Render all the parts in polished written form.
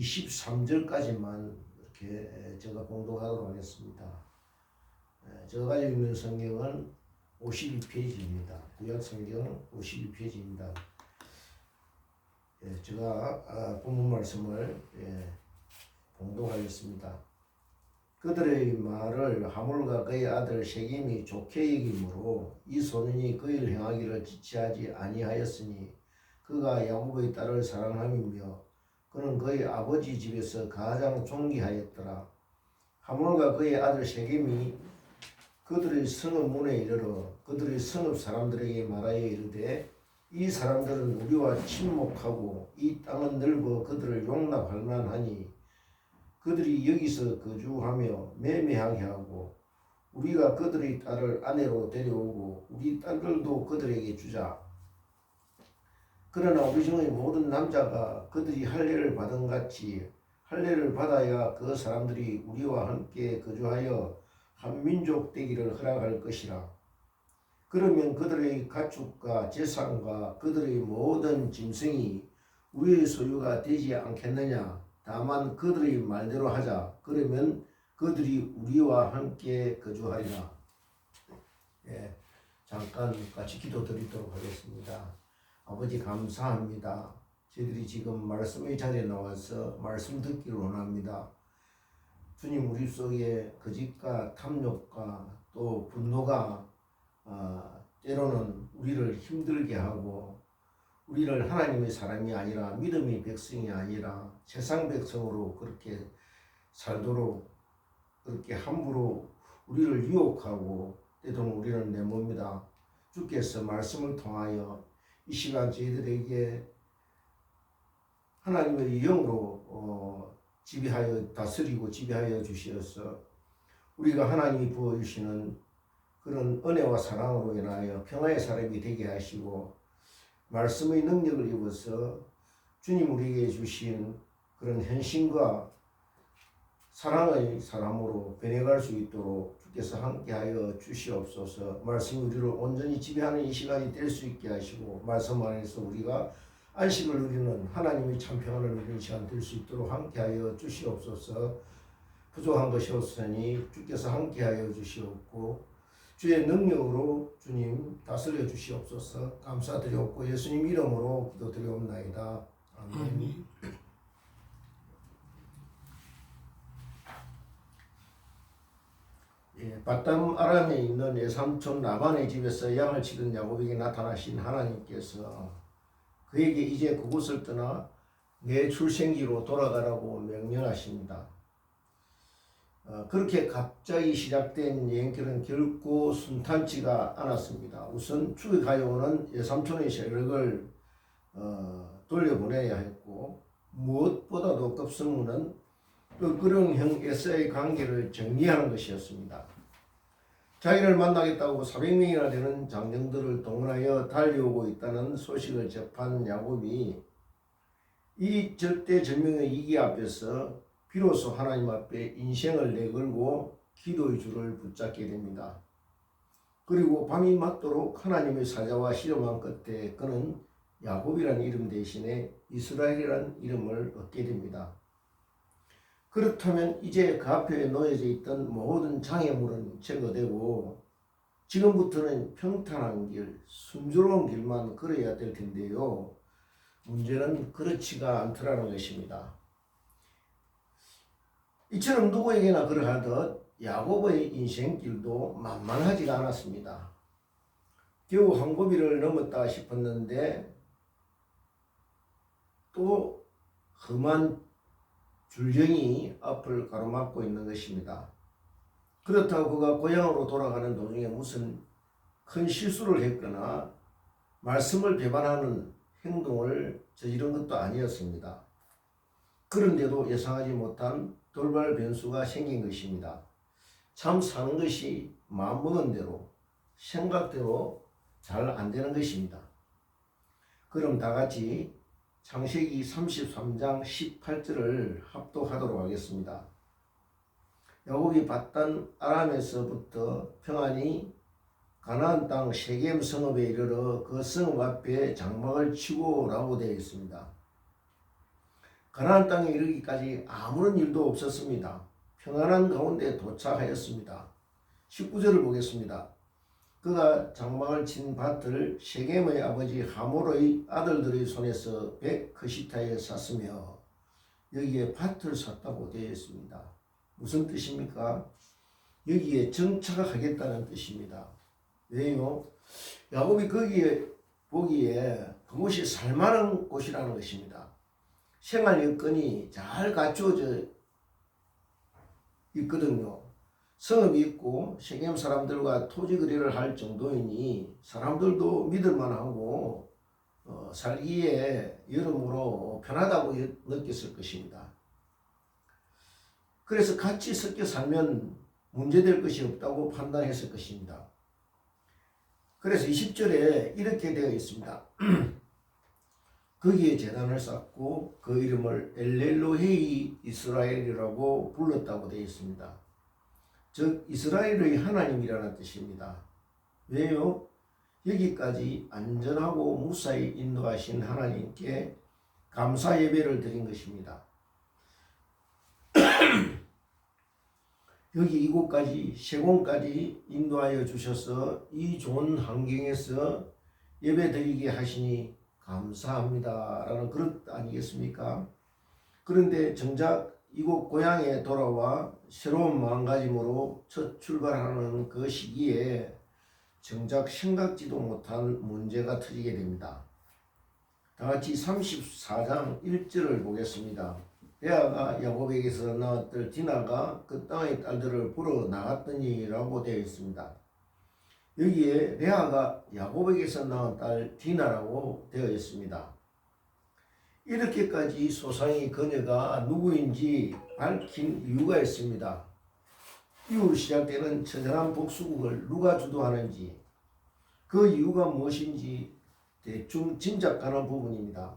23절까지만 이렇게 제가 봉독하도록 하겠습니다. 제가 가지고 있는 성경은 52페이지입니다. 구약 성경 52페이지입니다. 제가 본문 말씀을 봉독하겠습니다. 그들의 말을 하물과 그의 아들 셈이 좋게 여김으로 이 소년이 그 일 행하기를 지체하지 아니하였으니 그가 야곱의 딸을 사랑함이며 그는 그의 아버지 집에서 가장 존귀하였더라. 하물과 그의 아들 셈이 그들의 성읍 문에 이르러 그들의 성읍 사람들에게 말하여 이르되 이 사람들은 우리와 친목하고 이 땅은 넓어 그들을 용납할 만하니 그들이 여기서 거주하며 매매하게 하고 우리가 그들의 딸을 아내로 데려오고 우리 딸들도 그들에게 주자. 그러나 우리 중의 모든 남자가 그들이 할례를 받은 같이 할례를 받아야 그 사람들이 우리와 함께 거주하여 한 민족 되기를 허락할 것이라. 그러면 그들의 가축과 재산과 그들의 모든 짐승이 우리의 소유가 되지 않겠느냐. 다만 그들의 말대로 하자. 그러면 그들이 우리와 함께 거주하리라. 잠깐 같이 기도드리도록 하겠습니다. 아버지 감사합니다. 저희들이 지금 말씀의 자리에 나와서 말씀 듣기를 원합니다. 주님, 우리 속에 거짓과 탐욕과 또 분노가 때로는 우리를 힘들게 하고 우리를 하나님의 사람이 아니라 믿음의 백성이 아니라 세상 백성으로 그렇게 살도록 그렇게 함부로 우리를 유혹하고 때로는 우리를 내모입니다. 주께서 말씀을 통하여 이 시간 저희들에게 하나님의 영으로 지배하여 다스리고 지배하여 주시어서 우리가 하나님이 부어주시는 그런 은혜와 사랑으로 인하여 평화의 사람이 되게 하시고 말씀의 능력을 입어서 주님 우리에게 주신 그런 현신과 사랑의 사람으로 변해갈 수 있도록 주께서 함께하여 주시옵소서. 말씀이 우리를 온전히 지배하는 이 시간이 될 수 있게 하시고 말씀 안에서 우리가 안식을 누리는 하나님의 참 평안을 누리는 시간 될 수 있도록 함께하여 주시옵소서. 부족한 것이 없으니 주께서 함께하여 주시옵고 주의 능력으로 주님 다스려 주시옵소서. 감사드리옵고 예수님 이름으로 기도드리옵나이다. 아멘. 밧담 아람에 있는 외삼촌 라반의 집에서 양을 치던 야곱에게 나타나신 하나님께서 그에게 이제 그곳을 떠나 내 출생지로 돌아가라고 명령하십니다. 그렇게 갑자기 시작된 여행길은 결코 순탄치가 않았습니다. 우선 축에 가져오는 외삼촌의 세력을 돌려보내야 했고 무엇보다도 급선무는 끄렁형 에서의 관계를 정리하는 것이었습니다. 자기를 만나겠다고 400명이나 되는 장정들을 동원하여 달려오고 있다는 소식을 접한 야곱이 이 절대절명의 위기 앞에서 비로소 하나님 앞에 인생을 내걸고 기도의 줄을 붙잡게 됩니다. 그리고 밤이 맞도록 하나님의 사자와 씨름한 끝에 그는 야곱이라는 이름 대신에 이스라엘이라는 이름을 얻게 됩니다. 그렇다면 이제 그 앞에 놓여져 있던 모든 장애물은 제거되고 지금부터는 평탄한 길, 순조로운 길만 걸어야 될 텐데요. 문제는 그렇지가 않더라는 것입니다. 이처럼 누구에게나 그러하듯 야곱의 인생길도 만만하지가 않았습니다. 겨우 한 고비를 넘었다 싶었는데 또 험한 줄령이 앞을 가로막고 있는 것입니다. 그렇다고 그가 고향으로 돌아가는 도중에 무슨 큰 실수를 했거나 말씀을 배반하는 행동을 저지른 것도 아니었습니다. 그런데도 예상하지 못한 돌발 변수가 생긴 것입니다. 참 사는 것이 마음먹은 대로 생각대로 잘 안 되는 것입니다. 그럼 다 같이 창세기 33장 18절을 합독하도록 하겠습니다. 야곱이 밧단 아람에서부터 평안히 가나안 땅 세겜 성읍에 이르러 그 성읍 앞에 장막을 치고 라고 되어 있습니다. 가나안 땅에 이르기까지 아무런 일도 없었습니다. 평안한 가운데 도착하였습니다. 19절을 보겠습니다. 그가 장막을 친 밭을 세겜의 아버지 하몰의 아들들의 손에서 벳크시타에 샀으며, 여기에 밭을 샀다고 되어 있습니다. 무슨 뜻입니까? 여기에 정착하겠다는 뜻입니다. 왜요? 야곱이 거기에 보기에 그곳이 살만한 곳이라는 것입니다. 생활 여건이 잘 갖추어져 있거든요. 성읍이 있고 세겜 사람들과 토지 거래를 할 정도이니 사람들도 믿을만하고 살기에 여러모로 편하다고 느꼈을 것입니다. 그래서 같이 섞여 살면 문제될 것이 없다고 판단했을 것입니다. 그래서 20절에 이렇게 되어 있습니다. 거기에 제단을 쌓고 그 이름을 엘렐로헤이 이스라엘이라고 불렀다고 되어 있습니다. 즉 이스라엘의 하나님이라는 뜻입니다. 왜요? 여기까지 안전하고 무사히 인도하신 하나님께 감사 예배를 드린 것입니다. 여기 이곳까지 세공까지 인도하여 주셔서 이 좋은 환경에서 예배 드리게 하시니 감사합니다 라는 그릇 아니겠습니까? 그런데 정작 이곳 고향에 돌아와 새로운 마음가짐으로 첫 출발하는 그 시기에 정작 생각지도 못한 문제가 터지게 됩니다. 다같이 34장 1절을 보겠습니다. 레아가 야곱에게서 낳았던 디나가 그 땅의 딸들을 보러 나갔더니 라고 되어 있습니다. 여기에 레아가 야곱에게서 낳은 딸 디나라고 되어 있습니다. 이렇게까지 소상히 그녀가 누구인지 밝힌 이유가 있습니다. 이후로 시작되는 처절한 복수국을 누가 주도하는지 그 이유가 무엇인지 대충 짐작가는 부분입니다.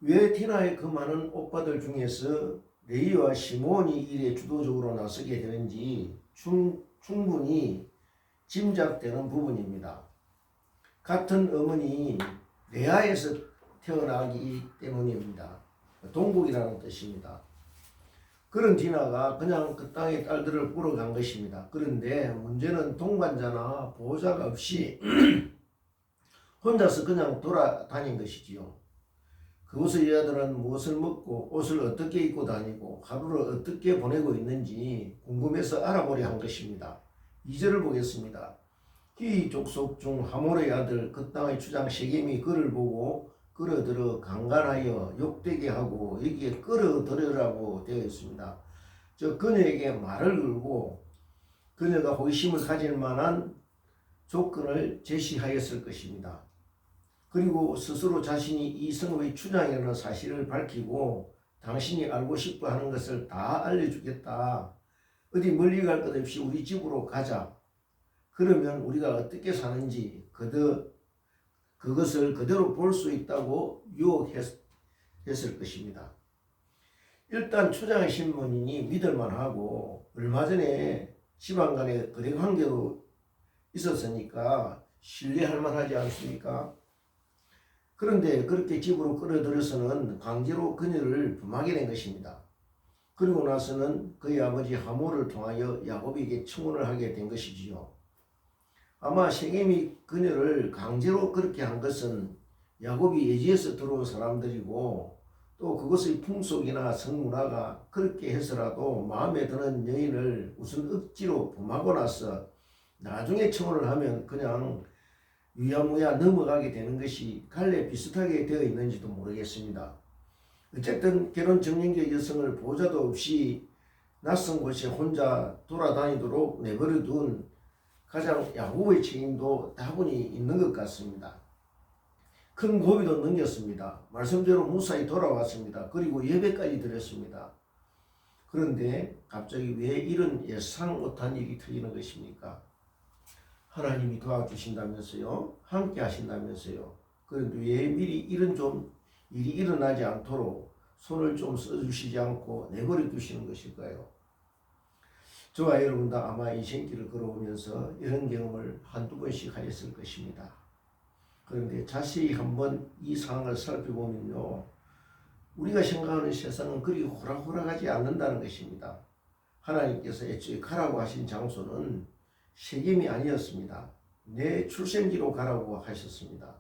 왜 디나의 그 많은 오빠들 중에서 레이와 시몬이 일에 주도적으로 나서게 되는지 충분히 짐작되는 부분입니다. 같은 어머니 레아에서 태어나기 때문입니다. 동국이라는 뜻입니다. 그런 디나가 그냥 그 땅의 딸들을 보러 간 것입니다. 그런데 문제는 동반자나 보호자가 없이 혼자서 그냥 돌아다닌 것이지요. 그곳의 여자들은 무엇을 먹고 옷을 어떻게 입고 다니고 하루를 어떻게 보내고 있는지 궁금해서 알아보려 한 것입니다. 2절을 보겠습니다. 히 족속 중 하몰의 아들 그 땅의 주장 세겜이 그를 보고 끌어들어 강간하여 욕되게 하고 여기에 끌어들으라고 되어 있습니다. 저 그녀에게 말을 걸고 그녀가 호기심을 가질 만한 조건을 제시하였을 것입니다. 그리고 스스로 자신이 이 성읍의 추장이라는 사실을 밝히고 당신이 알고 싶어 하는 것을 다 알려주겠다. 어디 멀리 갈 것 없이 우리 집으로 가자. 그러면 우리가 어떻게 사는지 그것을 그대로 볼 수 있다고 유혹했을 것입니다. 일단 추장의 신분이니 믿을만하고 얼마 전에 집안 간의 거래 관계도 있었으니까 신뢰할 만하지 않습니까? 그런데 그렇게 집으로 끌어들여서는 강제로 그녀를 범하게 된 것입니다. 그리고 나서는 그의 아버지 하몰을 통하여 야곱에게 청혼을 하게 된 것이지요. 아마 세겜이 그녀를 강제로 그렇게 한 것은 야곱이 예지에서 들어온 사람들이고 또 그것의 풍속이나 성문화가 그렇게 해서라도 마음에 드는 여인을 우선 억지로 범하고 나서 나중에 청혼을 하면 그냥 유야무야 넘어가게 되는 것이 갈래 비슷하게 되어 있는지도 모르겠습니다. 어쨌든 결혼 정년기 여성을 보호자도 없이 낯선 곳에 혼자 돌아다니도록 내버려 둔 가장 야곱의 책임도 다분히 있는 것 같습니다. 큰 고비도 넘겼습니다. 말씀대로 무사히 돌아왔습니다. 그리고 예배까지 드렸습니다. 그런데 갑자기 왜 이런 예상 못한 일이 터지는 것입니까? 하나님이 도와주신다면서요? 함께 하신다면서요? 그런데 왜 미리 이런 일이 일어나지 않도록 손을 좀 써주시지 않고 내버려 두시는 것일까요? 저와 여러분도 아마 인생길을 걸어오면서 이런 경험을 한두 번씩 하였을 것입니다. 그런데 자세히 한번 이 상황을 살펴보면요, 우리가 생각하는 세상은 그리 호락호락하지 않는다는 것입니다. 하나님께서 애초에 가라고 하신 장소는 세겜이 아니었습니다. 내 출생지로 가라고 하셨습니다.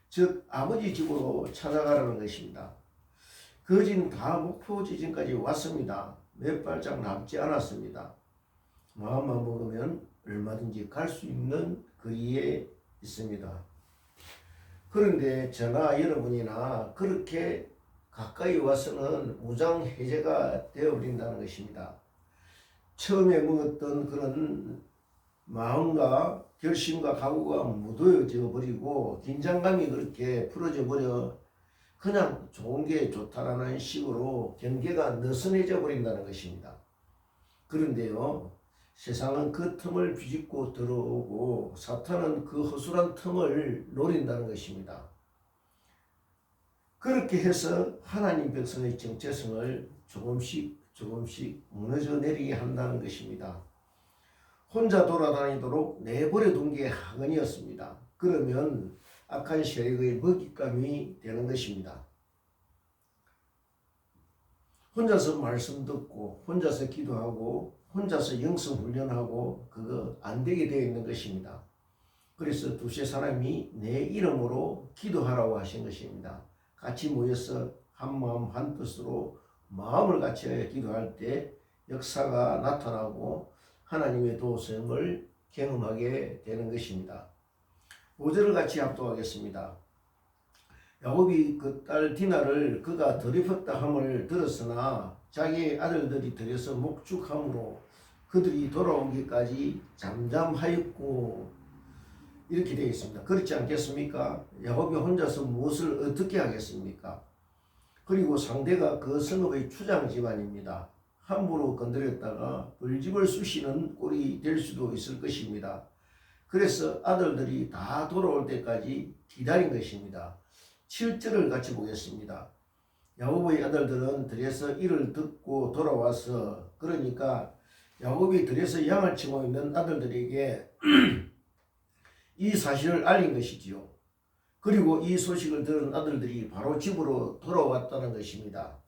즉 아버지 집으로 찾아가라는 것입니다. 거진 다 목표 지점까지 왔습니다. 몇 발짝 남지 않았습니다. 마음만 먹으면 얼마든지 갈 수 있는 거리에 있습니다. 그런데 저나 여러분이나 그렇게 가까이 와서는 무장 해제가 되어버린다는 것입니다. 처음에 먹었던 그런 마음과 결심과 각오가 무뎌져 버리고 긴장감이 그렇게 풀어져 버려 그냥 좋은 게 좋다라는 식으로 경계가 느슨해져 버린다는 것입니다. 그런데요, 세상은 그 틈을 비집고 들어오고 사탄은 그 허술한 틈을 노린다는 것입니다. 그렇게 해서 하나님 백성의 정체성을 조금씩 무너져 내리게 한다는 것입니다. 혼자 돌아다니도록 내버려 둔 게 학원이었습니다. 그러면 악한 세력의 먹잇감이 되는 것입니다. 혼자서 말씀 듣고 혼자서 기도하고 혼자서 영성 훈련하고 그거 안 되게 되어 있는 것입니다. 그래서 두세 사람이 내 이름으로 기도하라고 하신 것입니다. 같이 모여서 한 마음 한 뜻으로 마음을 같이 기도할 때 역사가 나타나고 하나님의 도우심을 경험하게 되는 것입니다. 5절을 같이 합독하겠습니다. 야곱이 그 딸 디나를 그가 더럽혔다 함을 들었으나 자기의 아들들이 들여서 목축함으로 그들이 돌아오기까지 잠잠하였고 이렇게 되어 있습니다. 그렇지 않겠습니까? 야곱이 혼자서 무엇을 어떻게 하겠습니까? 그리고 상대가 그 성읍의 추장 집안입니다. 함부로 건드렸다가 벌집을 쑤시는 꼴이 될 수도 있을 것입니다. 그래서 아들들이 다 돌아올 때까지 기다린 것입니다. 7절을 같이 보겠습니다. 야곱의 아들들은 들에서 이를 듣고 돌아와서 그러니까 야곱이 들에서 양을 치고 있는 아들들에게 이 사실을 알린 것이지요. 그리고 이 소식을 들은 아들들이 바로 집으로 돌아왔다는 것입니다.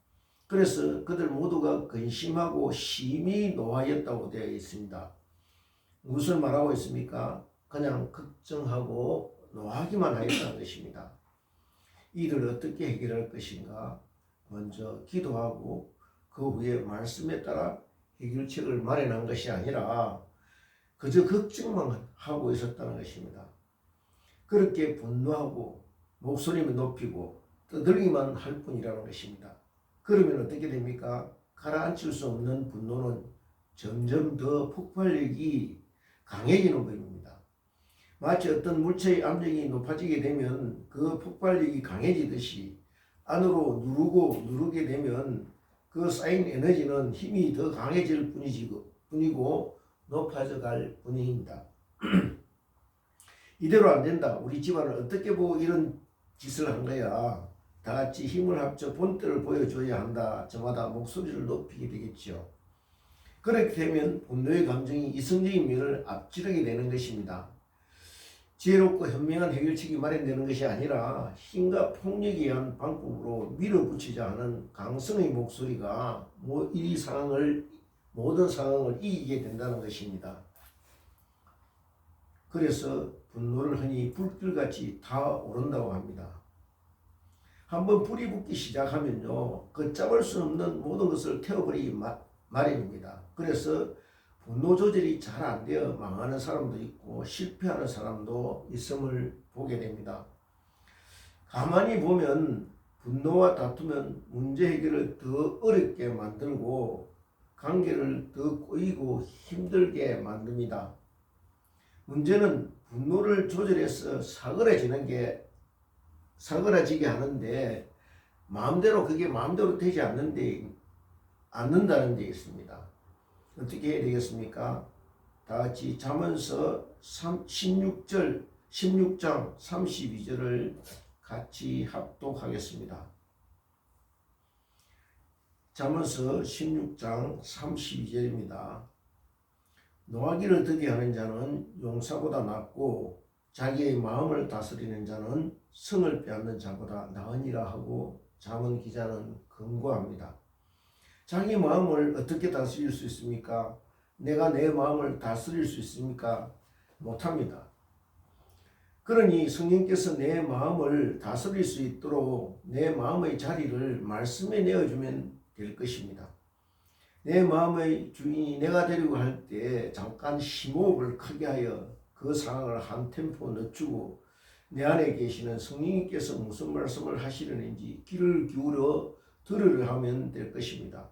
그래서 그들 모두가 근심하고 심히 노하였다고 되어 있습니다. 무엇을 말하고 있습니까? 그냥 걱정하고 노하기만 하였다는 것입니다. 이를 어떻게 해결할 것인가? 먼저 기도하고 그 후에 말씀에 따라 해결책을 마련한 것이 아니라 그저 걱정만 하고 있었다는 것입니다. 그렇게 분노하고 목소리만 높이고 떠들기만 할 뿐이라는 것입니다. 그러면 어떻게 됩니까? 가라앉힐 수 없는 분노는 점점 더 폭발력이 강해지는 것입니다. 마치 어떤 물체의 압력이 높아지게 되면 그 폭발력이 강해지듯이 안으로 누르게 되면 그 쌓인 에너지는 힘이 더 강해질 뿐이고 높아져 갈 뿐입니다. 이대로 안 된다. 우리 집안을 어떻게 보고 이런 짓을 한 거야. 다 같이 힘을 합쳐 본때를 보여줘야 한다. 저마다 목소리를 높이게 되겠죠. 그렇게 되면 분노의 감정이 이성적인 면을 앞지르게 되는 것입니다. 지혜롭고 현명한 해결책이 마련되는 것이 아니라 힘과 폭력에 의한 방법으로 밀어붙이자 하는 강성의 목소리가 모든 상황을 이기게 된다는 것입니다. 그래서 분노를 흔히 불길같이 타오른다고 합니다. 한번 불이 붙기 시작하면요, 걷잡을 수 없는 모든 것을 태워버리기 마련입니다. 그래서 분노 조절이 잘 안 되어 망하는 사람도 있고 실패하는 사람도 있음을 보게 됩니다. 가만히 보면 분노와 다투면 문제 해결을 더 어렵게 만들고 관계를 더 꼬이고 힘들게 만듭니다. 문제는 분노를 조절해서 사그라지게 하는데 그게 마음대로 되지 않는다는 데 있습니다. 어떻게 해야 되겠습니까? 다 같이 잠언서 16장 32절을 같이 합독하겠습니다. 잠언서 16장 32절입니다. 노하기를 더디 하는 자는 용사보다 낫고 자기의 마음을 다스리는 자는 성을 빼앗는 자보다 나으니라 하고 잠언 기자는 권고합니다. 자기 마음을 어떻게 다스릴 수 있습니까? 내가 내 마음을 다스릴 수 있습니까? 못합니다. 그러니 성령께서 내 마음을 다스릴 수 있도록 내 마음의 자리를 말씀에 내어주면 될 것입니다. 내 마음의 주인이 내가 되려고 할 때 잠깐 심호흡을 크게 하여 그 상황을 한 템포 늦추고 내 안에 계시는 성령님께서 무슨 말씀을 하시려는지 귀를 기울여 들으려 하면 될 것입니다.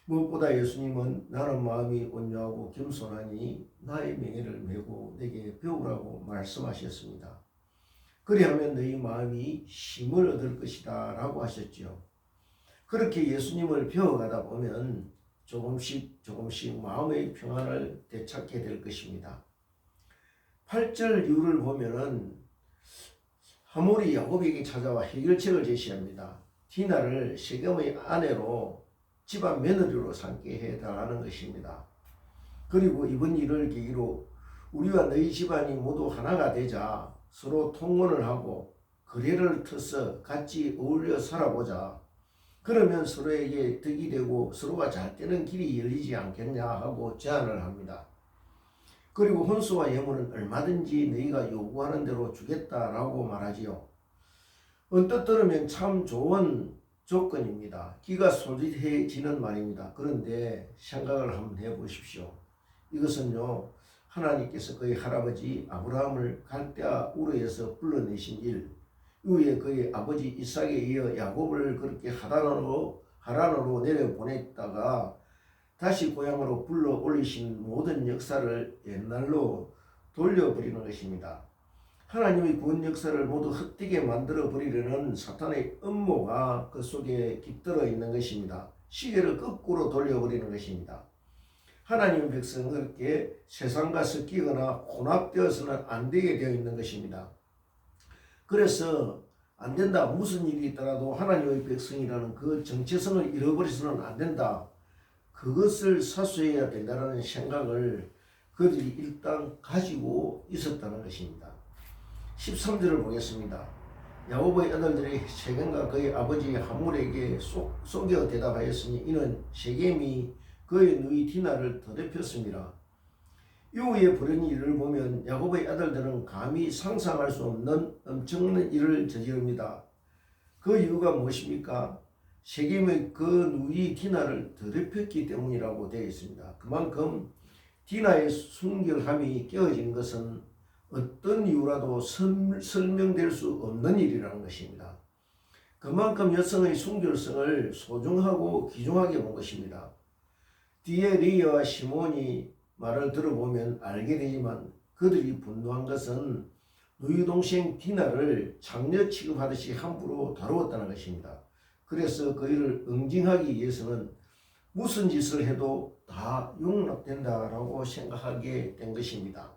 무엇보다 예수님은 나는 마음이 온유하고 겸손하니 나의 맹해를 메고 내게 배우라고 말씀하셨습니다. 그리하면 너희 마음이 힘을 얻을 것이다 라고 하셨죠. 그렇게 예수님을 배워가다 보면 조금씩 마음의 평안을 되찾게 될 것입니다. 8절 이후를 보면은 하몰이 야곱에게 찾아와 해결책을 제시합니다. 디나를 세겜의 아내로 집안 며느리로 삼게 해달라는 것입니다. 그리고 이번 일을 계기로 우리와 너희 집안이 모두 하나가 되자 서로 통혼을 하고 거래를 터서 같이 어울려 살아보자. 그러면 서로에게 덕이 되고 서로가 잘 되는 길이 열리지 않겠냐 하고 제안을 합니다. 그리고 혼수와 예물은 얼마든지 너희가 요구하는 대로 주겠다라고 말하지요. 언뜻 들으면 참 좋은 조건입니다. 귀가 솔깃해지는 말입니다. 그런데 생각을 한번 해보십시오. 이것은요, 하나님께서 그의 할아버지 아브라함을 갈대아 우르에서 불러내신 일, 이후에 그의 아버지 이삭에 이어 야곱을 그렇게 하란으로 내려보냈다가 다시 고향으로 불러 올리신 모든 역사를 옛날로 돌려버리는 것입니다. 하나님의 구원 역사를 모두 헛되게 만들어 버리려는 사탄의 음모가 그 속에 깃들어 있는 것입니다. 시계를 거꾸로 돌려버리는 것입니다. 하나님의 백성은 그렇게 세상과 섞이거나 혼합되어서는 안 되게 되어 있는 것입니다. 그래서 안 된다. 무슨 일이 있더라도 하나님의 백성이라는 그 정체성을 잃어버려서는 안 된다. 그것을 사수해야 된다는 생각을 그들이 일단 가지고 있었다는 것입니다. 13절을 보겠습니다. 야곱의 아들들이 세겜과 그의 아버지 하몰에게 속여 대답하였으니 이는 세겜이 그의 누이 디나를 더럽혔습니다. 이후에 벌어진 일을 보면 야곱의 아들들은 감히 상상할 수 없는 엄청난 일을 저지릅니다. 그 이유가 무엇입니까? 세겜의 그 누이 디나를 더럽혔기 때문이라고 되어 있습니다. 그만큼 디나의 순결함이 깨어진 것은 어떤 이유라도 설명될 수 없는 일이라는 것입니다. 그만큼 여성의 순결성을 소중하고 귀중하게 본 것입니다. 뒤에 리아와 시몬이 말을 들어보면 알게 되지만 그들이 분노한 것은 누이 동생 디나를 장녀 취급하듯이 함부로 다루었다는 것입니다. 그래서 그 일을 응징하기 위해서는 무슨 짓을 해도 다 용납된다라고 생각하게 된 것입니다.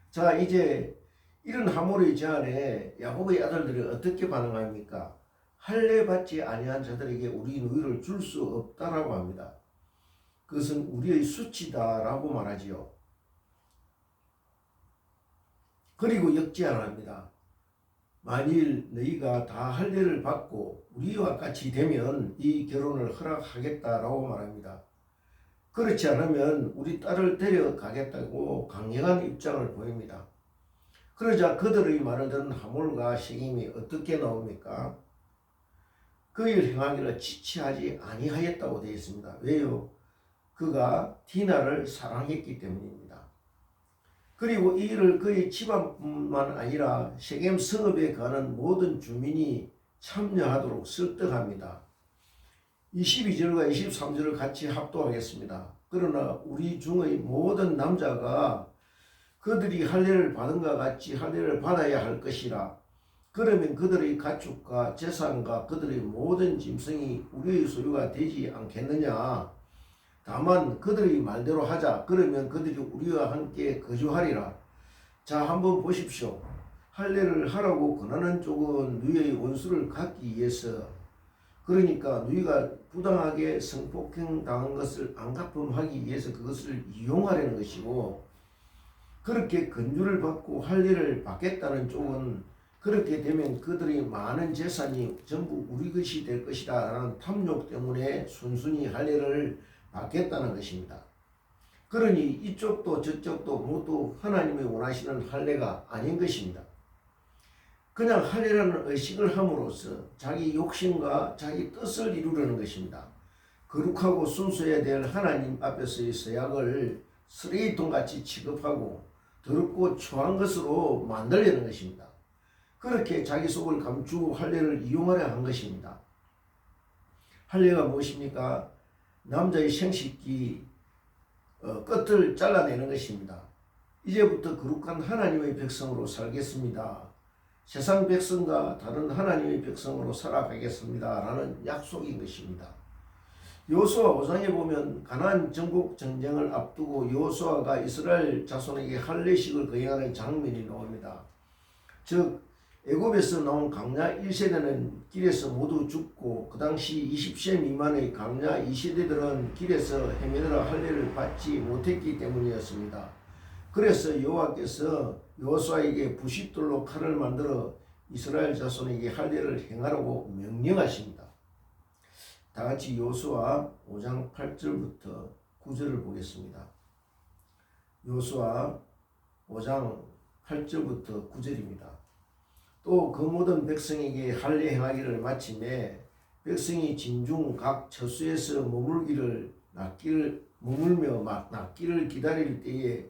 자, 이제 이런 하몰의 제안에 야곱의 아들들이 어떻게 반응합니까? 할례 받지 아니한 자들에게 우리 누이를 줄 수 없다라고 합니다. 그것은 우리의 수치다라고 말하지요. 그리고 역제안합니다. 만일 너희가 다 할례를 받고 우리와 같이 되면 이 결혼을 허락하겠다라고 말합니다. 그렇지 않으면 우리 딸을 데려가겠다고 강력한 입장을 보입니다. 그러자 그들의 말을 들은 하몰과 세겜이 어떻게 나옵니까? 그 일 행하기를 지체하지 아니하였다고 되어 있습니다. 왜요? 그가 디나를 사랑했기 때문입니다. 그리고 이 일을 그의 집안뿐만 아니라 세겜 성읍에 가는 모든 주민이 참여하도록 설득합니다. 22절과 23절을 같이 합독하겠습니다. 그러나 우리 중의 모든 남자가 그들이 할례를 받은 것 같이 할례를 받아야 할 것이라. 그러면 그들의 가축과 재산과 그들의 모든 짐승이 우리의 소유가 되지 않겠느냐. 다만 그들의 말대로 하자. 그러면 그들이 우리와 함께 거주하리라. 자, 한번 보십시오. 할례를 하라고 권하는 쪽은 누이의 원수를 갖기 위해서, 그러니까 누이가 부당하게 성폭행 당한 것을 안갚음하기 위해서 그것을 이용하려는 것이고, 그렇게 권유를 받고 할례를 받겠다는 쪽은 그렇게 되면 그들이 많은 재산이 전부 우리 것이 될 것이다 라는 탐욕 때문에 순순히 할례를 받겠다는 것입니다. 그러니 이쪽도 저쪽도 모두 하나님이 원하시는 할례가 아닌 것입니다. 그냥 할례라는 의식을 함으로써 자기 욕심과 자기 뜻을 이루려는 것입니다. 거룩하고 순수해야 될 하나님 앞에서의 서약을 쓰레기통같이 취급하고 더럽고 추한 것으로 만들려는 것입니다. 그렇게 자기 속을 감추고 할례를 이용하려 한 것입니다. 할례가 무엇입니까? 남자의 생식기 끝을 잘라내는 것입니다. 이제부터 거룩한 하나님의 백성으로 살겠습니다. 세상 백성과 다른 하나님의 백성으로 살아가겠습니다. 라는 약속인 것입니다. 여호수아 5장에 보면 가나안 정복 전쟁을 앞두고 여호수아가 이스라엘 자손에게 할례식을 거행하는 장면이 나옵니다. 즉 애굽에서 나온 강야 1세대는 길에서 모두 죽고 그 당시 20세 미만의 강야 2세대들은 길에서 헤매느라 할례를 받지 못했기 때문이었습니다. 그래서 여호와께서 여호수아에게 부싯돌로 칼을 만들어 이스라엘 자손에게 할례를 행하라고 명령하십니다. 다같이 여호수아 5장 8절부터 9절을 보겠습니다. 여호수아 5장 8절부터 9절입니다. 또 그 모든 백성에게 할례 행하기를 마침에 백성이 진중 각 처수에서 머물며 낫기를 기다릴 때에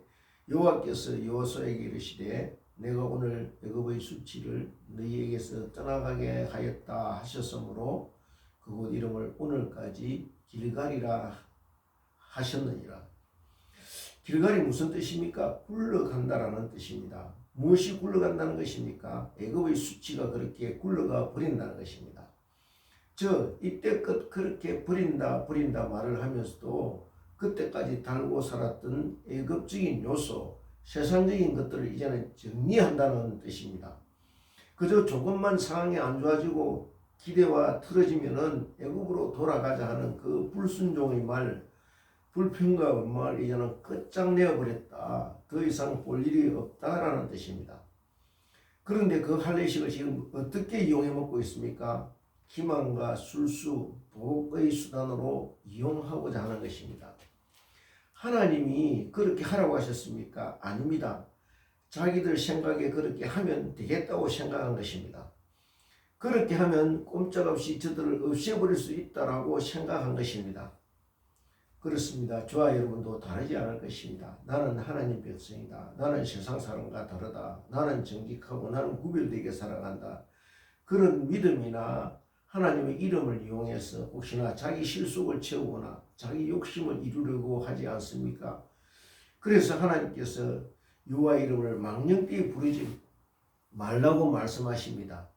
여호와께서 여호수아에게 이르시되 내가 오늘 애굽의 수치를 너희에게서 떠나가게 하였다 하셨으므로 그곳 이름을 오늘까지 길갈이라 하셨느니라. 길갈이 무슨 뜻입니까? 굴러간다라는 뜻입니다. 무엇이 굴러간다는 것입니까? 애굽의 수치가 그렇게 굴러가 버린다는 것입니다. 즉 이때껏 그렇게 버린다 말을 하면서도 그때까지 달고 살았던 애굽적인 요소, 세상적인 것들을 이제는 정리한다는 뜻입니다. 그저 조금만 상황이 안 좋아지고 기대와 틀어지면은 애굽으로 돌아가자 하는 그 불순종의 말, 불평과 원망을 이제는 끝장내어 버렸다. 더 이상 볼 일이 없다라는 뜻입니다. 그런데 그 할례식을 지금 어떻게 이용해 먹고 있습니까? 기만과 술수, 도덕의 수단으로 이용하고자 하는 것입니다. 하나님이 그렇게 하라고 하셨습니까? 아닙니다. 자기들 생각에 그렇게 하면 되겠다고 생각한 것입니다. 그렇게 하면 꼼짝없이 저들을 없애버릴 수 있다라고 생각한 것입니다. 그렇습니다. 저와 여러분도 다르지 않을 것입니다. 나는 하나님 백성이다. 나는 세상 사람과 다르다. 나는 정직하고 나는 구별되게 살아간다. 그런 믿음이나 하나님의 이름을 이용해서 혹시나 자기 실속을 채우거나 자기 욕심을 이루려고 하지 않습니까? 그래서 하나님께서 여호와 이름을 망령되이 부르지 말라고 말씀하십니다.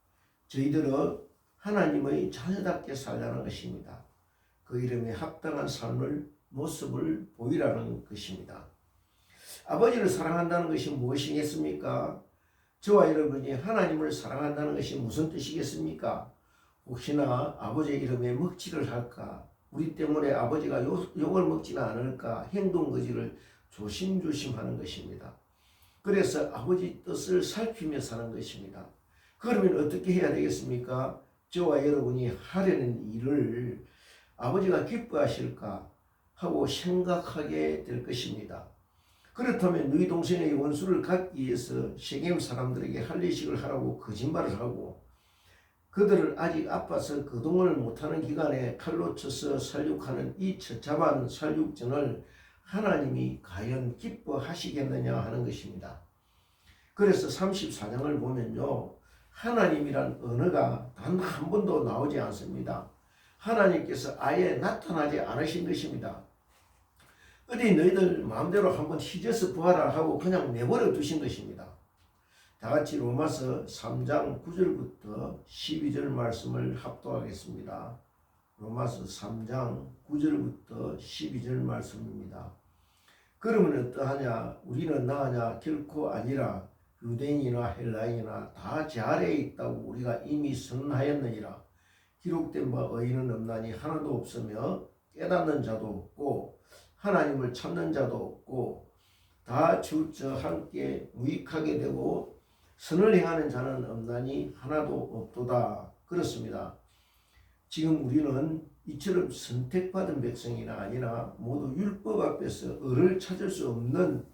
저희들은 하나님의 자녀답게 살라는 것입니다. 그 이름에 합당한 삶을 모습을 보이라는 것입니다. 아버지를 사랑한다는 것이 무엇이겠습니까? 저와 여러분이 하나님을 사랑한다는 것이 무슨 뜻이겠습니까? 혹시나 아버지의 이름에 먹칠을 할까? 우리 때문에 아버지가 욕을 먹지는 않을까? 행동거지를 조심조심하는 것입니다. 그래서 아버지 뜻을 살피며 사는 것입니다. 그러면 어떻게 해야 되겠습니까? 저와 여러분이 하려는 일을 아버지가 기뻐하실까 하고 생각하게 될 것입니다. 그렇다면 너희 동생의 원수를 갖기 위해서 세겜 사람들에게 할례식을 하라고 거짓말을 하고 그들을 아직 아파서 거동을 못하는 기간에 칼로 쳐서 살육하는 이 처참한 살육전을 하나님이 과연 기뻐하시겠느냐 하는 것입니다. 그래서 34장을 보면요, 하나님이란 언어가 단 한 번도 나오지 않습니다. 하나님께서 아예 나타나지 않으신 것입니다. 어디 너희들 마음대로 한번 휘저어서 보아라 하고 그냥 내버려 두신 것입니다. 다같이 로마서 3장 9절부터 12절 말씀을 합독하겠습니다. 로마서 3장 9절부터 12절 말씀입니다. 그러면 어떠하냐? 우리는 나으냐? 결코 아니라 유대인이나 헬라인이나 다 제 아래에 있다고 우리가 이미 선언하였느니라. 기록된 바 의인은 없나니 하나도 없으며 깨닫는 자도 없고 하나님을 찾는 자도 없고 다 주저 함께 무익하게 되고 선을 행하는 자는 없나니 하나도 없도다. 그렇습니다. 지금 우리는 이처럼 선택받은 백성이나 아니라 모두 율법 앞에서 을을 찾을 수 없는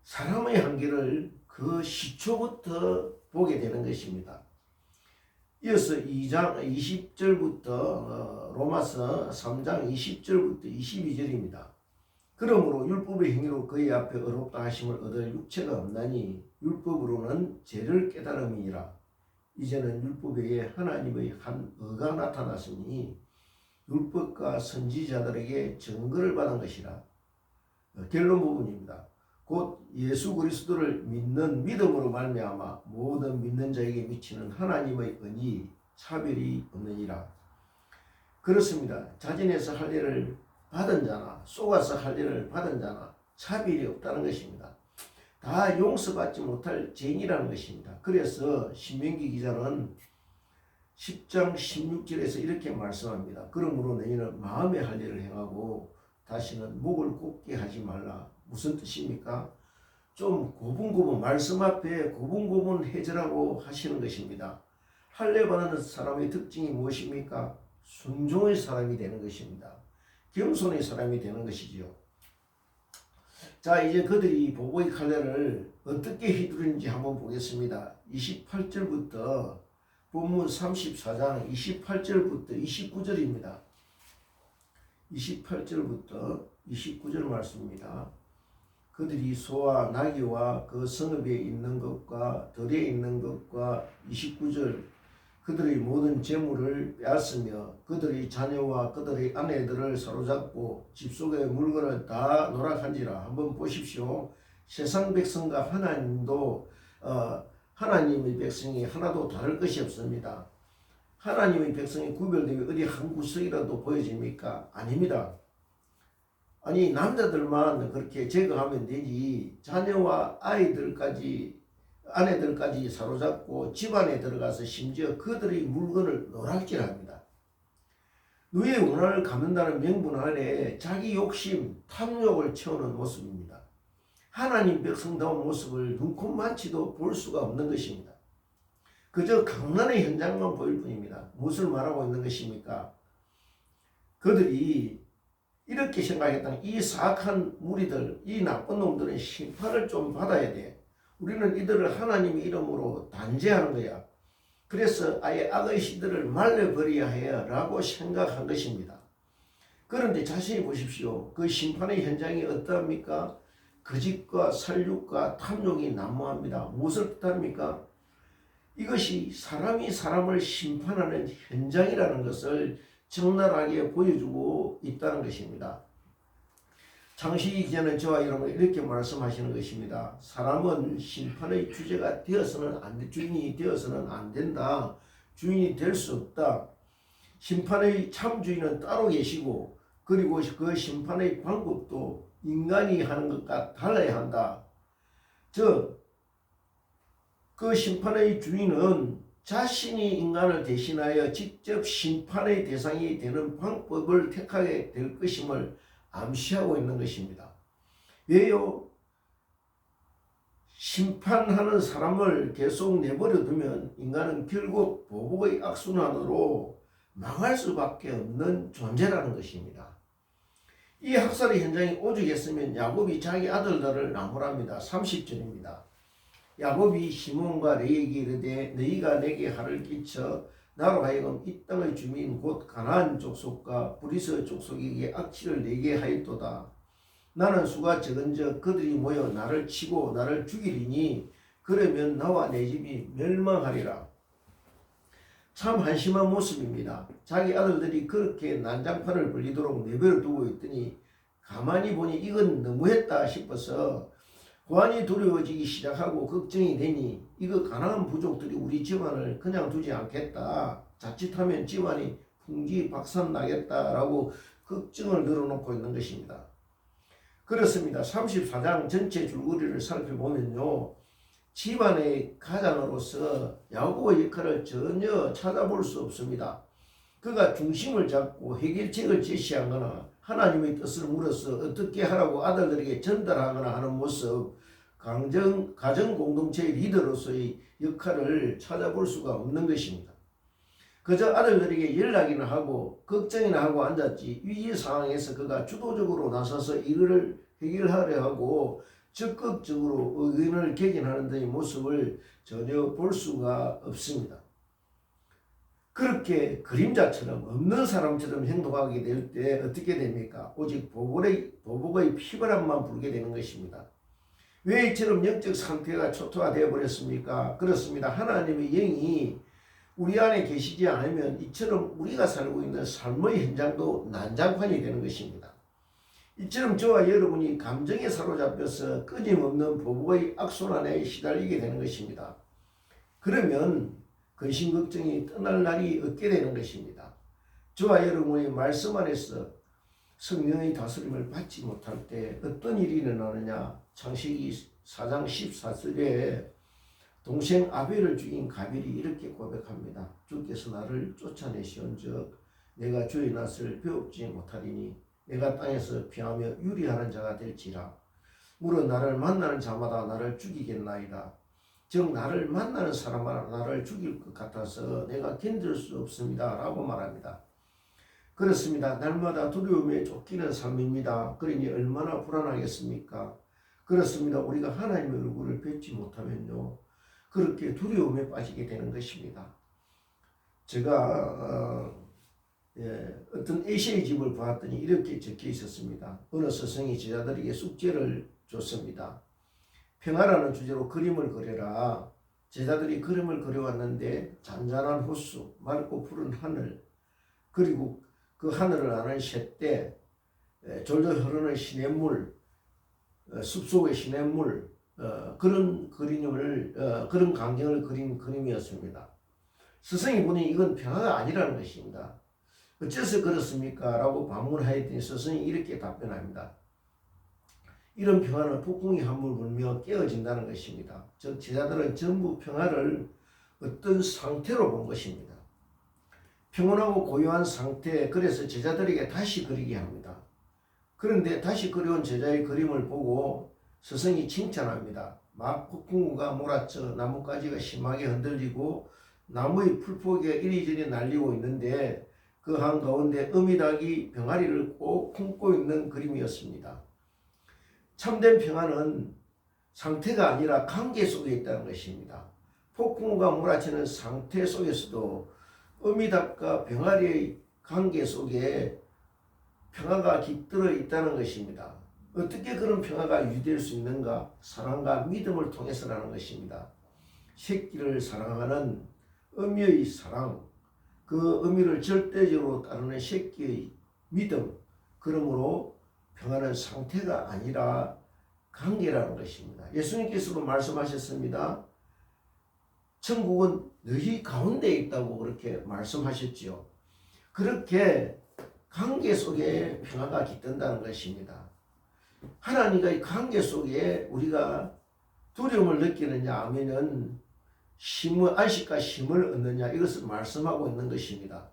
사람의 한계를 그 시초부터 보게 되는 것입니다. 이어서 2장 20절부터 로마서 3장 20절부터 22절입니다. 그러므로 율법의 행위로 그의 앞에 의롭다 하심을 얻을 육체가 없나니 율법으로는 죄를 깨달음이니라. 이제는 율법 외에 하나님의 한 의가 나타났으니 율법과 선지자들에게 증거를 받은 것이라. 결론 부분입니다. 곧 예수 그리스도를 믿는 믿음으로 말미암아 모든 믿는 자에게 미치는 하나님의 은이 차별이 없느니라. 그렇습니다. 자진해서 할 일을 받은 자나 속아서 할 일을 받은 자나 차별이 없다는 것입니다. 다 용서받지 못할 죄인이라는 것입니다. 그래서 신명기 기자는 10장 16절에서 이렇게 말씀합니다. 그러므로 너희는 마음에 할 일을 행하고 다시는 목을 곱게 하지 말라. 무슨 뜻입니까? 좀 고분고분 말씀 앞에 고분고분 해절하고 하시는 것입니다. 할례 받는 사람의 특징이 무엇입니까? 순종의 사람이 되는 것입니다. 겸손의 사람이 되는 것이지요. 자, 이제 그들이 보고의 할례를 어떻게 휘두르는지 한번 보겠습니다. 28절부터 본문 34장 28절부터 29절입니다. 28절부터 29절 말씀입니다. 그들이 소와 나귀와 그 성읍에 있는 것과 들에 있는 것과 29절 그들의 모든 재물을 빼앗으며 그들의 자녀와 그들의 아내들을 사로잡고 집 속의 물건을 다 노락한지라. 한번 보십시오. 세상 백성과 하나님도 하나님의 백성이 하나도 다를 것이 없습니다. 하나님의 백성이 구별되기 어디 한 구석이라도 보여집니까? 아닙니다. 아니 남자들만 그렇게 제거하면 되지 자녀와 아내들까지 사로잡고 집안에 들어가서 심지어 그들의 물건을 노락질합니다. 누의 원한을 갚는다는 명분 아래 자기 욕심, 탐욕을 채우는 모습입니다. 하나님 백성다운 모습을 눈꼽만치도 볼 수가 없는 것입니다. 그저 강난의 현장만 보일 뿐입니다. 무엇을 말하고 있는 것입니까? 그들이 이렇게 생각했다는 이 사악한 무리들, 이 나쁜 놈들은 심판을 좀 받아야 돼. 우리는 이들을 하나님의 이름으로 단죄하는 거야. 그래서 아예 악의 씨들을 말려버려야 해요 라고 생각한 것입니다. 그런데 자세히 보십시오. 그 심판의 현장이 어떠합니까? 거짓과 살육과 탐욕이 난무합니다. 무엇을 뜻합니까? 이것이 사람이 사람을 심판하는 현장이라는 것을 적나라하게 보여주고 있다는 것입니다. 창세기 이전에 저와 여러분 이렇게 말씀하시는 것입니다. 사람은 심판의 주제가 되어서는 주인이 되어서는 안 된다. 주인이 될 수 없다. 심판의 참 주인은 따로 계시고 그리고 그 심판의 방법도 인간이 하는 것과 달라야 한다. 즉 그 심판의 주인은 자신이 인간을 대신하여 직접 심판의 대상이 되는 방법을 택하게 될 것임을 암시하고 있는 것입니다. 왜요? 심판하는 사람을 계속 내버려 두면 인간은 결국 보복의 악순환으로 망할 수밖에 없는 존재라는 것입니다. 이 학살의 현장이 오죽했으면 야곱이 자기 아들들을 나무랍니다. 30절입니다. 야곱이 시몬과 레에게 이르되 너희가 내게 화를 끼쳐 나로 하여금 이 땅의 주민 곧 가나안 족속과 브리스 족속에게 악취를 내게 하였도다. 나는 수가 적은즉 그들이 모여 나를 치고 나를 죽이리니 그러면 나와 내 집이 멸망하리라. 참 한심한 모습입니다. 자기 아들들이 그렇게 난장판을 벌리도록 내버려 두고 있더니 가만히 보니 이건 너무했다 싶어서 고안이 두려워지기 시작하고 걱정이 되니 이거 가난한 부족들이 우리 집안을 그냥 두지 않겠다. 자칫하면 집안이 풍지박산 나겠다라고 걱정을 늘어놓고 있는 것입니다. 그렇습니다. 34장 전체 줄거리를 살펴보면요. 집안의 가장으로서 야곱의 역할을 전혀 찾아볼 수 없습니다. 그가 중심을 잡고 해결책을 제시하거나 하나님의 뜻을 물어서 어떻게 하라고 아들들에게 전달하거나 하는 모습, 가정 공동체의 리더로서의 역할을 찾아볼 수가 없는 것입니다. 그저 아들들에게 연락이나 하고 걱정이나 하고 앉았지 위기 상황에서 그가 주도적으로 나서서 이를 해결하려 하고 적극적으로 의견을 개진하는 데의 모습을 전혀 볼 수가 없습니다. 그렇게 그림자처럼 없는 사람처럼 행동하게 될 때 어떻게 됩니까? 오직 보복의 피바람만 불게 되는 것입니다. 왜 이처럼 영적 상태가 초토화되어 버렸습니까? 그렇습니다. 하나님의 영이 우리 안에 계시지 않으면 이처럼 우리가 살고 있는 삶의 현장도 난장판이 되는 것입니다. 이처럼 저와 여러분이 감정에 사로잡혀서 끊임없는 보복의 악순환에 시달리게 되는 것입니다. 그러면 근심 걱정이 떠날 날이 없게 되는 것입니다. 저와 여러분의 말씀 안에서 성령의 다스림을 받지 못할 때 어떤 일이 일어나느냐. 창세기 4장 14절에 동생 아벨을 죽인 가벨이 이렇게 고백합니다. 주께서 나를 쫓아내시온즉 내가 주의 낯을 배웁지 못하리니 내가 땅에서 피하며 유리하는 자가 될지라. 물은 나를 만나는 자마다 나를 죽이겠나이다. 즉 나를 만나는 사람마다 나를 죽일 것 같아서 내가 견딜 수 없습니다. 라고 말합니다. 그렇습니다. 날마다 두려움에 쫓기는 삶입니다. 그러니 얼마나 불안하겠습니까? 그렇습니다. 우리가 하나님의 얼굴을 뵙지 못하면요, 그렇게 두려움에 빠지게 되는 것입니다. 제가 어떤 에세이 집을 보았더니 이렇게 적혀 있었습니다. 어느 스승이 제자들에게 숙제를 줬습니다. 평화라는 주제로 그림을 그려라. 제자들이 그림을 그려왔는데 잔잔한 호수, 맑고 푸른 하늘, 그리고 그 하늘을 나는 샛대, 졸졸 흐르는 시냇물, 숲속의 시냇물, 그런 그런 광경을 그린 그림이었습니다. 스승이 보니 이건 평화가 아니라는 것입니다. 어째서 그렇습니까? 라고 반문하였더니 스승이 이렇게 답변합니다. 이런 평화는 폭풍이 한물 불며 깨어진다는 것입니다. 즉 제자들은 전부 평화를 어떤 상태로 본 것입니다. 평온하고 고요한 상태, 그래서 제자들에게 다시 그리게 합니다. 그런데 다시 그려온 제자의 그림을 보고 스승이 칭찬합니다. 막 폭풍우가 몰아쳐 나뭇가지가 심하게 흔들리고 나무의 풀포기가 이리저리 날리고 있는데 그 한가운데 어미닭이 병아리를 꼭 품고 있는 그림이었습니다. 참된 평화는 상태가 아니라 관계 속에 있다는 것입니다. 폭풍우가 몰아치는 상태 속에서도 어미닭과 병아리의 관계 속에 평화가 깃들어 있다는 것입니다. 어떻게 그런 평화가 유지될 수 있는가? 사랑과 믿음을 통해서라는 것입니다. 새끼를 사랑하는 어미의 사랑, 그 어미를 절대적으로 따르는 새끼의 믿음, 그러므로 평화는 상태가 아니라 관계라는 것입니다. 예수님께서도 말씀하셨습니다. 천국은 너희 가운데 있다고 그렇게 말씀하셨지요. 그렇게 관계 속에 평화가 깃든다는 것입니다. 하나님과의 관계 속에 우리가 두려움을 느끼느냐 하면은 안식과 힘을 얻느냐, 이것을 말씀하고 있는 것입니다.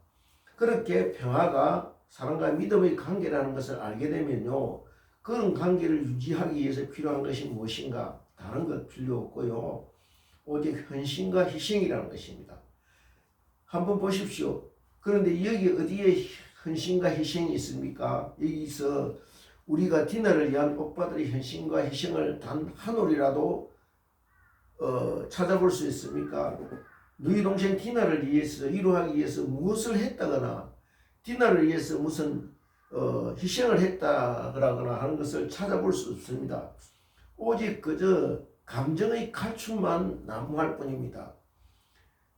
그렇게 평화가 사랑과 믿음의 관계라는 것을 알게 되면요, 그런 관계를 유지하기 위해서 필요한 것이 무엇인가? 다른 것 필요 없고요, 오직 헌신과 희생이라는 것입니다. 한번 보십시오. 그런데 여기 어디에 헌신과 희생이 있습니까? 여기서 우리가 디나를 위한 오빠들의 헌신과 희생을 단 한 올이라도 찾아볼 수 있습니까? 너희 동생 디나를 위해서, 위로하기 위해서 무엇을 했다거나 디나를 위해서 무슨 희생을 했다거나 하는 것을 찾아볼 수 없습니다. 오직 그저 감정의 갈증만 난무할 뿐입니다.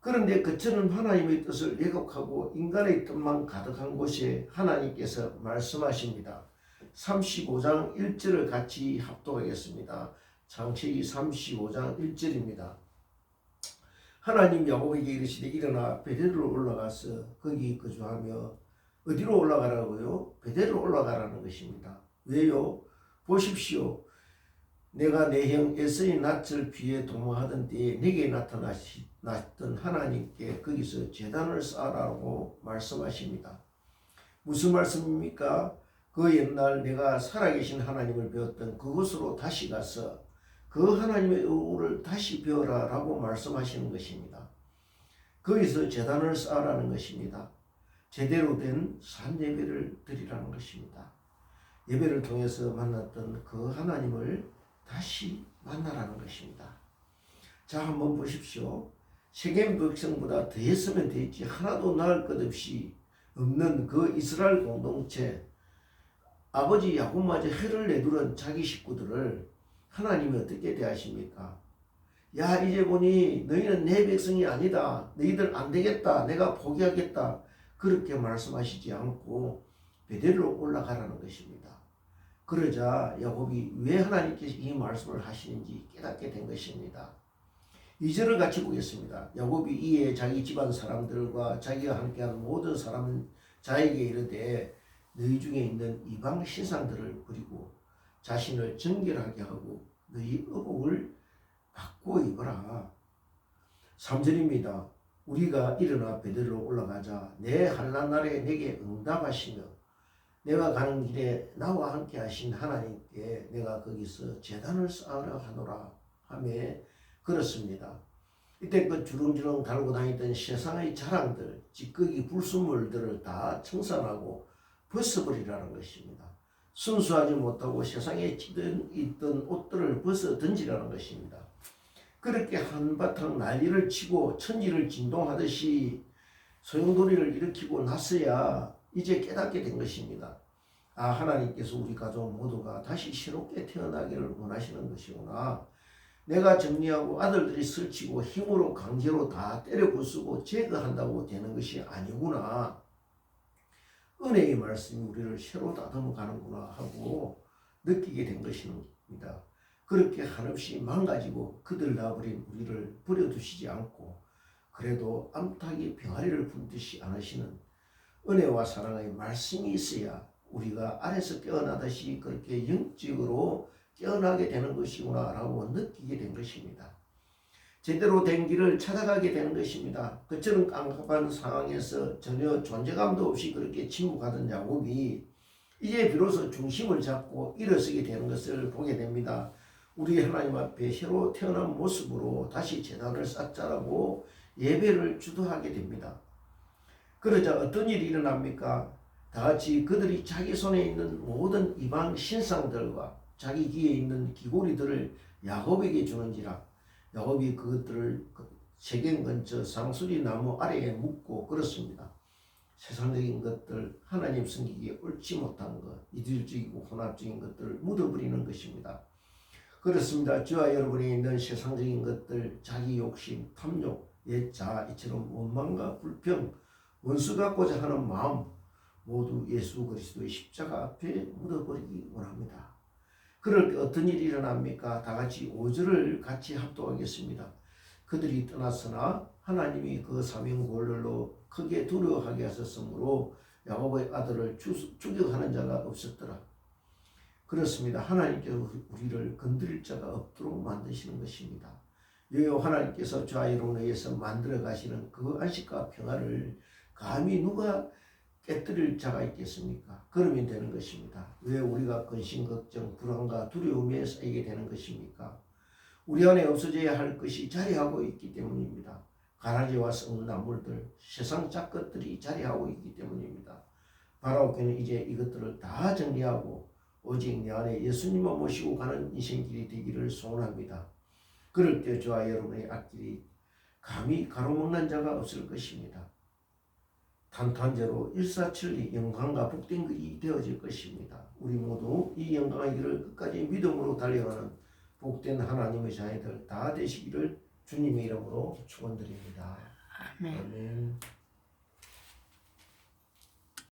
그런데 그처럼 하나님의 뜻을 왜곡하고 인간의 뜻만 가득한 곳에 하나님께서 말씀하십니다. 35장 1절을 같이 합독하겠습니다. 창세기 35장 1절입니다. 하나님 야곱에게 이르시되 일어나 베델로 올라가서 거기 거주하며, 어디로 올라가라고요? 베델로 올라가라는 것입니다. 왜요? 보십시오. 내가 내 형 에서의 낯을 비에 도모하던 때에 내게 나타났던 하나님께 거기서 제단을 쌓으라고 말씀하십니다. 무슨 말씀입니까? 그 옛날 내가 살아계신 하나님을 배웠던 그곳으로 다시 가서 그 그 하나님의 의를 다시 배워라 라고 말씀하시는 것입니다. 거기서 제단을 쌓으라는 것입니다. 제대로 된 산예배를 드리라는 것입니다. 예배를 통해서 만났던 그 하나님을 다시 만나라는 것입니다. 자, 한번 보십시오. 세겜 백성보다 더했으면 됐지 하나도 나을 것 없이 없는 그 이스라엘 공동체, 아버지 야곱마저 해를 내두른 자기 식구들을 하나님이 어떻게 대하십니까? 야, 이제 보니 너희는 내 백성이 아니다. 너희들 안 되겠다. 내가 포기하겠다. 그렇게 말씀하시지 않고 베델로 올라가라는 것입니다. 그러자 야곱이 왜 하나님께서 이 말씀을 하시는지 깨닫게 된 것입니다. 2절을 같이 보겠습니다. 야곱이 이에 자기 집안 사람들과 자기가 함께한 모든 사람 자에게 이르되 너희 중에 있는 이방 신상들을 버리고 자신을 정결하게 하고 너희 의복을 바꾸어 입어라. 3절입니다. 우리가 일어나 베델로 올라가자 내 환난 날에 내게 응답하시며 내가 가는 길에 나와 함께 하신 하나님께 내가 거기서 제단을 쌓으라 하노라 하며 그렇습니다. 이때껏 주렁주렁 달고 다니던 세상의 자랑들, 찌꺼기 불순물들을 다 청산하고 벗어버리라는 것입니다. 순수하지 못하고 세상에 있던 옷들을 벗어 던지라는 것입니다. 그렇게 한바탕 난리를 치고 천지를 진동하듯이 소용돌이를 일으키고 나서야 이제 깨닫게 된 것입니다. 아, 하나님께서 우리 가족 모두가 다시 새롭게 태어나기를 원하시는 것이구나. 내가 정리하고 아들들이 설치고 힘으로 강제로 다 때려 부수고 제거한다고 되는 것이 아니구나. 은혜의 말씀이 우리를 새로 다듬어 가는구나 하고 느끼게 된 것입니다. 그렇게 한없이 망가지고 그들나버린 우리를 버려두시지 않고 그래도 암탉이 병아리를 품듯이 안으시는 은혜와 사랑의 말씀이 있어야 우리가 아래서 깨어나듯이 그렇게 영적으로 깨어나게 되는 것이구나 라고 느끼게 된 것입니다. 제대로 된 길을 찾아가게 되는 것입니다. 그처럼 깜깜한 상황에서 전혀 존재감도 없이 그렇게 침묵하던 야곱이 이제 비로소 중심을 잡고 일어서게 되는 것을 보게 됩니다. 우리 하나님 앞에 새로 태어난 모습으로 다시 제단을 쌓자라고 예배를 주도하게 됩니다. 그러자 어떤 일이 일어납니까? 다같이 그들이 자기 손에 있는 모든 이방 신상들과 자기 귀에 있는 귀고리들을 야곱에게 주는지라. 야곱이 그것들을 세겜 근처 상수리 나무 아래에 묻고 그렇습니다. 세상적인 것들, 하나님 섬기기에 옳지 못한 것, 이질적이고 혼합적인 것들을 묻어버리는 것입니다. 그렇습니다. 저와 여러분이 있는 세상적인 것들, 자기 욕심, 탐욕, 옛자, 이처럼 원망과 불평, 원수 갖고자 하는 마음 모두 예수 그리스도의 십자가 앞에 묻어버리기 원합니다. 그럴 때 어떤 일이 일어납니까? 다같이 5절을 같이 합독하겠습니다. 그들이 떠났으나 하나님이 그 사명골로 크게 두려워하게 하셨으므로 야곱의 아들을 추격하는 자가 없었더라. 그렇습니다. 하나님께서 우리를 건드릴 자가 없도록 만드시는 것입니다. 여호와 하나님께서 저와 여러분에 의해서 만들어 가시는 그 안식과 평화를 감히 누가 깨뜨릴 자가 있겠습니까? 그러면 되는 것입니다. 왜 우리가 근심, 걱정, 불안과 두려움에 쌓이게 되는 것입니까? 우리 안에 없어져야 할 것이 자리하고 있기 때문입니다. 가라지와 썩는 나물들, 세상 잡것들이 자리하고 있기 때문입니다. 바라오께는 이제 이것들을 다 정리하고 오직 내 안에 예수님만 모시고 가는 인생길이 되기를 소원합니다. 그럴 때 저와 여러분의 앞길이 감히 가로막는 자가 없을 것입니다. 탄탄제로 일사천리 영광과 복된 길이 되어질 것입니다. 우리 모두 이 영광의 길을 끝까지 믿음으로 달려가는 복된 하나님의 자녀들 다 되시기를 주님의 이름으로 축원드립니다. 아멘. 아멘.